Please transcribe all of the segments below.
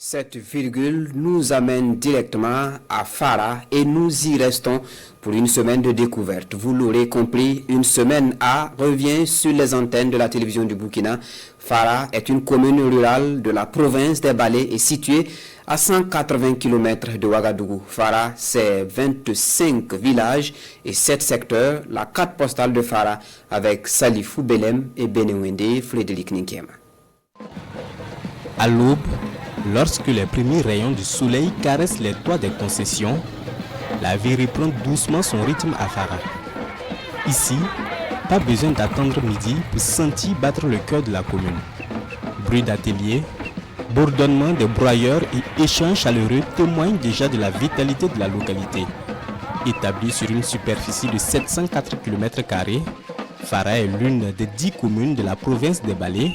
Cette virgule nous amène directement à Fara et nous y restons pour une semaine de découverte. Vous l'aurez compris, une semaine A revient sur les antennes de la télévision du Burkina. Fara est une commune rurale de la province des Balés et située à 180 km de Ouagadougou. Fara, c'est 25 villages et 7 secteurs, la carte postale de Fara avec Salifou Belem et Benewende Frédéric Ninkema. À l'aube, lorsque les premiers rayons du soleil caressent les toits des concessions, la vie reprend doucement son rythme à Fara. Ici, pas besoin d'attendre midi pour sentir battre le cœur de la commune. Bruit d'atelier, bourdonnement des broyeurs et échanges chaleureux témoignent déjà de la vitalité de la localité. Établie sur une superficie de 704 km², Fara est l'une des 10 communes de la province des Balés,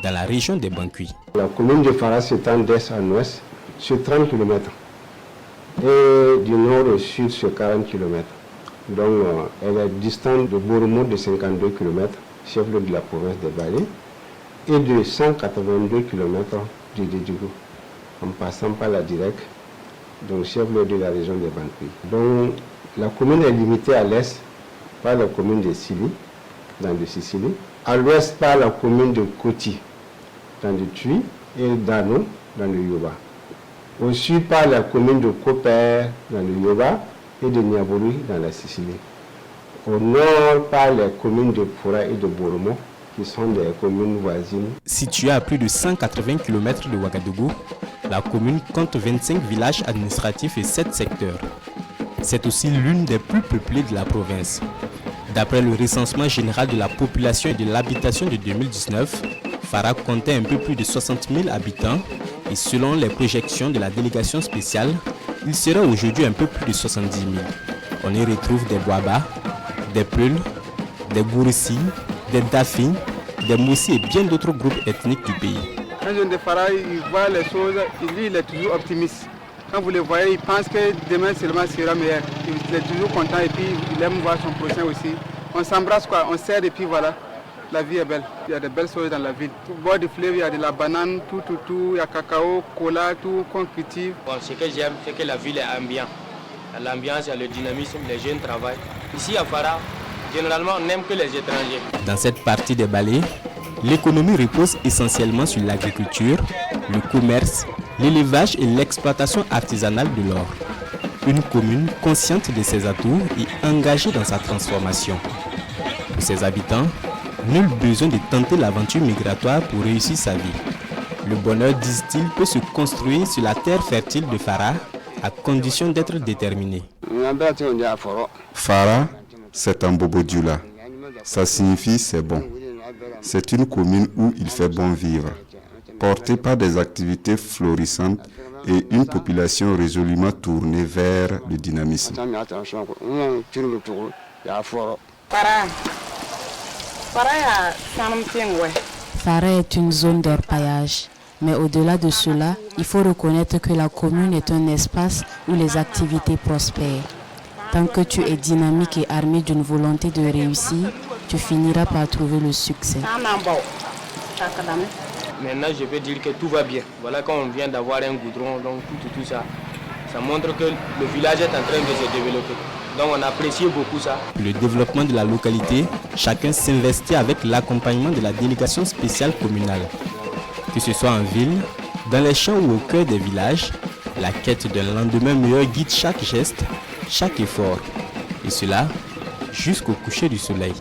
dans la région des Bankuy. La commune de Fara s'étend d'est en ouest sur 30 km et du nord au sud sur 40 km. Donc elle est distante de Boromo de 52 km, chef-lieu de la province des Balés, et de 182 km du Dédiougou, en passant par la Direct, donc chef-lieu de la région des Bankuy. Donc la commune est limitée à l'est par la commune de Sili, dans le Sicile, à l'ouest par la commune de Koti, dans le Tui, et d'Ano, dans le Yoba. Au sud par la commune de Koper, dans le Yoba, et de Niabouri, dans la Sicile. Au nord par les communes de Pura et de Boromo, qui sont des communes voisines. Située à plus de 180 km de Ouagadougou, la commune compte 25 villages administratifs et 7 secteurs. C'est aussi l'une des plus peuplées de la province. D'après le recensement général de la population et de l'habitation de 2019, Fara comptait un peu plus de 60 000 habitants et selon les projections de la délégation spéciale, il serait aujourd'hui un peu plus de 70 000. On y retrouve des Boaba, des Peuls, des Gourissi, des Dafi, des Moussi et bien d'autres groupes ethniques du pays. Un jeune de Fara, il voit les choses, il est toujours optimiste. Quand vous le voyez, il pense que demain seulement sera meilleur. Il est toujours content et puis il aime voir son prochain aussi. On s'embrasse quoi, on s'aide et puis voilà. La vie est belle. Il y a de belles choses dans la ville. Au bord du fleuve, il y a de la banane, tout. Il y a cacao, cola, tout qu'on cultive. Bon, ce que j'aime, c'est que la ville est ambiante. Il y a l'ambiance, il y a le dynamisme, les jeunes travaillent. Ici à Fara, généralement, on n'aime que les étrangers. Dans cette partie des Balés, l'économie repose essentiellement sur l'agriculture, le commerce, l'élevage et l'exploitation artisanale de l'or. Une commune consciente de ses atouts et engagée dans sa transformation. Pour ses habitants, nul besoin de tenter l'aventure migratoire pour réussir sa vie. Le bonheur, disent-ils, peut se construire sur la terre fertile de Fara à condition d'être déterminé. Fara, c'est un bobo dioula. Ça signifie c'est bon. C'est une commune où il fait bon vivre, portée par des activités florissantes et une population résolument tournée vers le dynamisme. Fara est une zone d'orpaillage, mais au-delà de cela, il faut reconnaître que la commune est un espace où les activités prospèrent. Tant que tu es dynamique et armé d'une volonté de réussir, tu finiras par trouver le succès. Maintenant, je peux dire que tout va bien. Voilà, quand on vient d'avoir un goudron, donc tout ça, ça montre que le village est en train de se développer. Donc on apprécie beaucoup ça. Pour le développement de la localité, chacun s'investit avec l'accompagnement de la délégation spéciale communale. Que ce soit en ville, dans les champs ou au cœur des villages, la quête d'un lendemain meilleur guide chaque geste, chaque effort. Et cela jusqu'au coucher du soleil.